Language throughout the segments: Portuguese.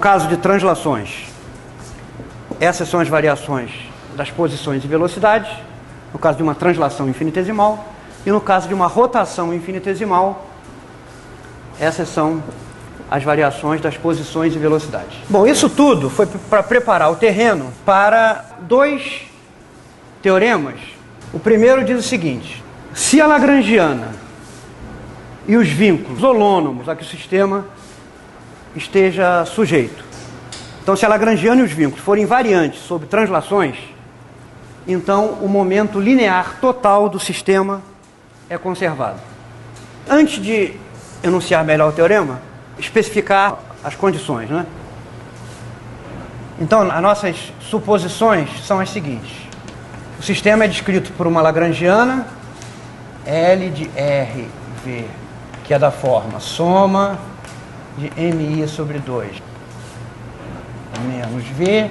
caso de translações, essas são as variações das posições e velocidades, no caso de uma translação infinitesimal, e no caso de uma rotação infinitesimal, essas são as variações das posições e velocidades. Bom, isso tudo foi para preparar o terreno para dois teoremas. O primeiro diz o seguinte: se a lagrangiana e os vínculos holônomos a que o sistema esteja sujeito, então se a lagrangiana e os vínculos forem invariantes sobre translações, então o momento linear total do sistema é conservado. Antes de enunciar melhor o teorema, especificar as condições, né? Então, as nossas suposições são as seguintes: o sistema é descrito por uma lagrangiana L de RV, que é da forma soma de MI sobre 2 menos V,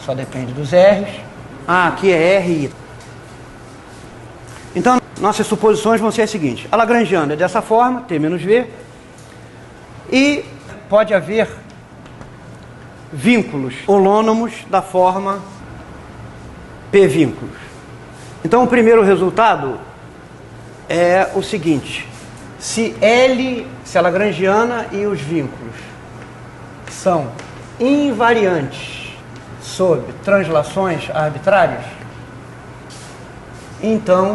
só depende dos R's. Aqui é RI. Então, nossas suposições vão ser as seguintes: a lagrangiana é dessa forma, T menos V, e pode haver vínculos holônomos da forma P vínculos. Então, o primeiro resultado é o seguinte: se a lagrangiana e os vínculos são invariantes sob translações arbitrárias, então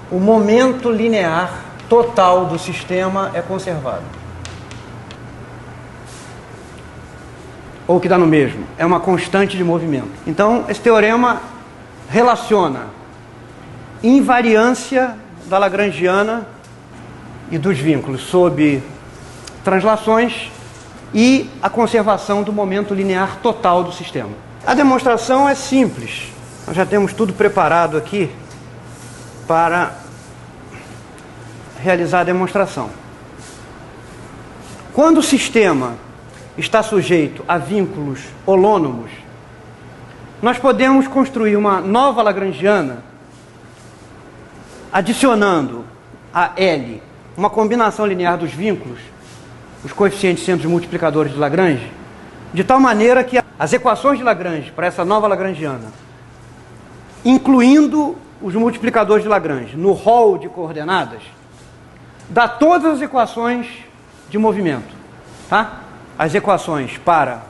o momento linear total do sistema é conservado. Ou que dá no mesmo, é uma constante de movimento. Então, esse teorema relaciona invariância da lagrangiana e dos vínculos sob translações e a conservação do momento linear total do sistema. A demonstração é simples. Nós já temos tudo preparado aqui para realizar a demonstração. Quando o sistema está sujeito a vínculos holônomos, nós podemos construir uma nova lagrangiana adicionando a L uma combinação linear dos vínculos, os coeficientes centros multiplicadores de Lagrange, de tal maneira que as equações de Lagrange para essa nova lagrangiana, incluindo os multiplicadores de Lagrange no rol de coordenadas, dá todas as equações de movimento, tá? As equações para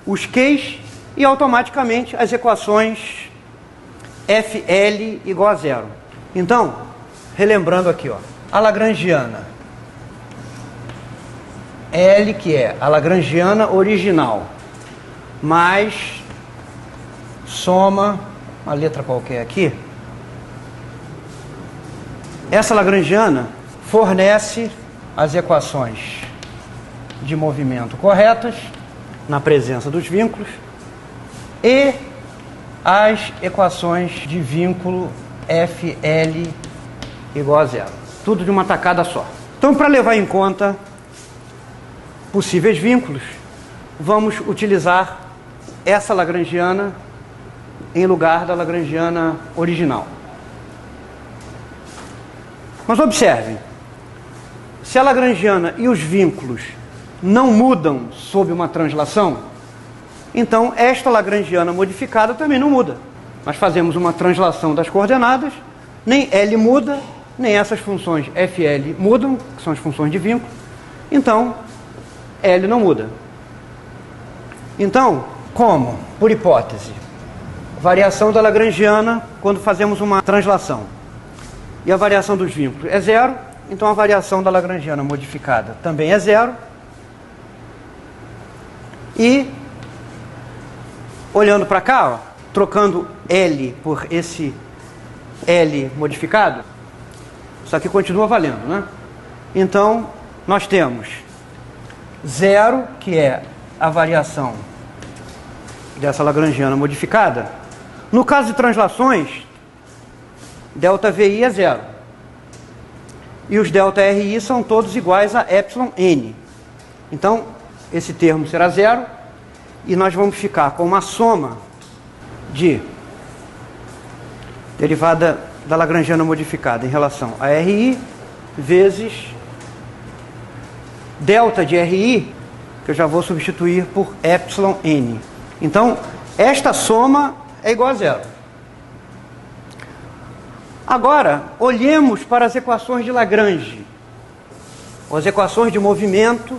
os Qs e automaticamente as equações FL igual a zero. Então, relembrando aqui, ó, a lagrangiana L, que é a lagrangiana original, mais soma, uma letra qualquer aqui, essa lagrangiana fornece as equações de movimento corretas, na presença dos vínculos, e as equações de vínculo FL igual a zero. Tudo de uma tacada só. Então, para levar em conta possíveis vínculos, vamos utilizar essa lagrangiana em lugar da lagrangiana original. Mas observem, se a lagrangiana e os vínculos não mudam sob uma translação, então esta lagrangiana modificada também não muda. Nós fazemos uma translação das coordenadas, nem L muda, nem essas funções FL mudam, que são as funções de vínculo, então L não muda. Então, como? Por hipótese, variação da lagrangiana quando fazemos uma translação, e a variação dos vínculos é zero, então a variação da lagrangiana modificada também é zero. E, olhando para cá, ó, trocando L por esse L modificado, isso aqui continua valendo, né? Então, nós temos zero, que é a variação dessa lagrangiana modificada. No caso de translações, ΔVi é zero. E os ΔRi são todos iguais a εn. Então, esse termo será zero, e nós vamos ficar com uma soma de derivada da lagrangiana modificada em relação a Ri vezes delta de Ri que eu já vou substituir por εn. Então, esta soma é igual a zero. Agora, olhemos para as equações de Lagrange, as equações de movimento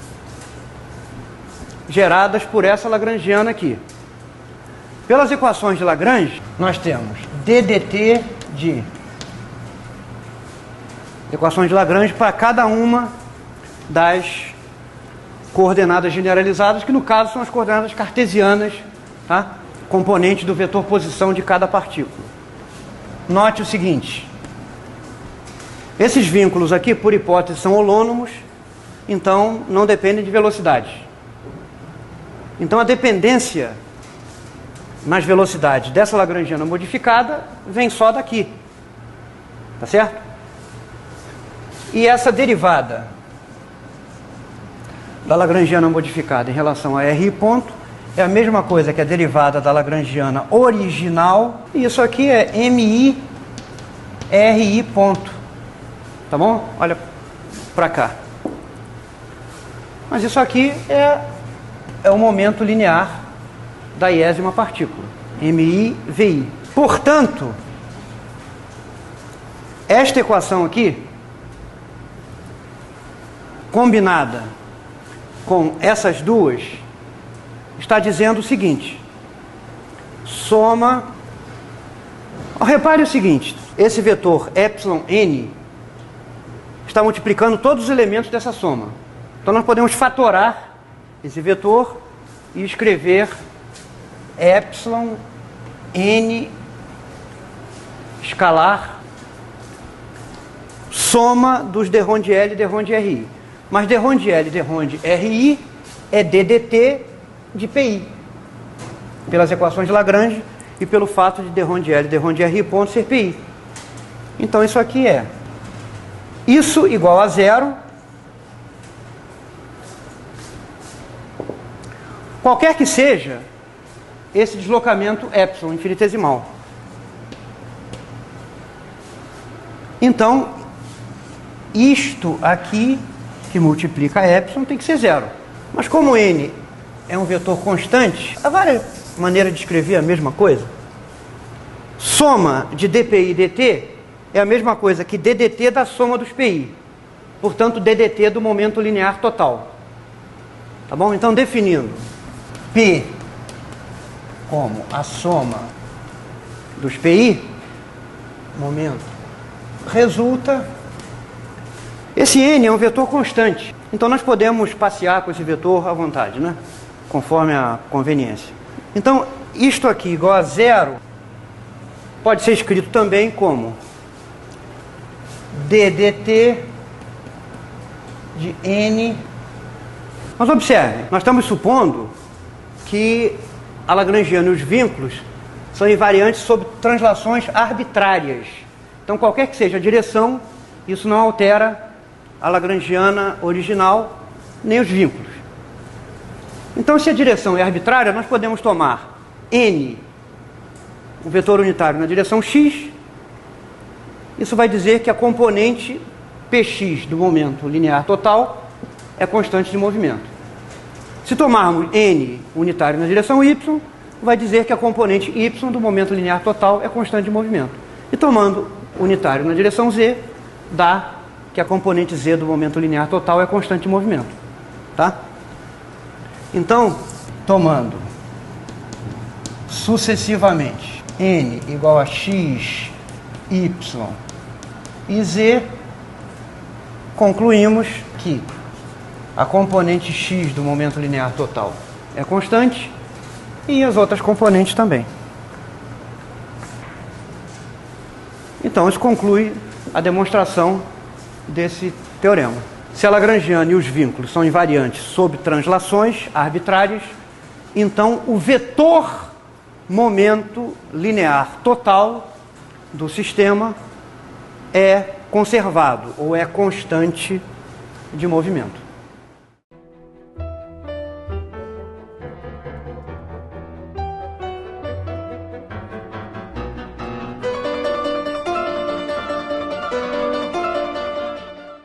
geradas por essa lagrangiana aqui. Pelas equações de Lagrange, nós temos ddt de equações de Lagrange para cada uma das coordenadas generalizadas, que no caso são as coordenadas cartesianas, tá? Componente do vetor posição de cada partícula. Note o seguinte: esses vínculos aqui, por hipótese, são holônomos, então não dependem de velocidade. Então a dependência nas velocidades dessa lagrangiana modificada vem só daqui, tá certo? E essa derivada da lagrangiana modificada em relação a RI ponto é a mesma coisa que a derivada da lagrangiana original, e isso aqui é MI RI ponto, tá bom? Olha para cá. Mas isso aqui é o momento linear da iésima partícula, MI VI. Portanto, esta equação aqui, combinada com essas duas, está dizendo o seguinte: soma. Repare o seguinte: esse vetor εn está multiplicando todos os elementos dessa soma. Então nós podemos fatorar esse vetor e escrever εn escalar soma dos de Ronde L e de Ronde RI. Mas de Ronde L e de Ronde RI é ddt de PI, pelas equações de Lagrange e pelo fato de Ronde L e de Ronde RI ponto ser PI. Então isso aqui é isso igual a zero. Qualquer que seja esse deslocamento epsilon infinitesimal. Então, isto aqui, que multiplica epsilon, tem que ser zero. Mas como n é um vetor constante, há várias maneiras de escrever a mesma coisa. Soma de dpi e dt é a mesma coisa que ddt da soma dos pi. Portanto, ddt do momento linear total. Tá bom? Então, definindo P como a soma dos pi, momento, resulta... Esse n é um vetor constante, então nós podemos passear com esse vetor à vontade, né? Conforme a conveniência. Então, isto aqui igual a zero pode ser escrito também como ddt de n. Mas observe, nós estamos supondo que a lagrangiana e os vínculos são invariantes sob translações arbitrárias. Então, qualquer que seja a direção, isso não altera a lagrangiana original nem os vínculos. Então, se a direção é arbitrária, nós podemos tomar n, um vetor unitário na direção x. Isso vai dizer que a componente px do momento linear total é constante de movimento. Se tomarmos n unitário na direção y, vai dizer que a componente y do momento linear total é constante de movimento. E tomando unitário na direção z, dá que a componente z do momento linear total é constante de movimento. Tá? Então, tomando sucessivamente n igual a x, y e z, concluímos que a componente x do momento linear total é constante e as outras componentes também. Então, isso conclui a demonstração desse teorema. Se a lagrangiana e os vínculos são invariantes sob translações arbitrárias, então o vetor momento linear total do sistema é conservado ou é constante de movimento.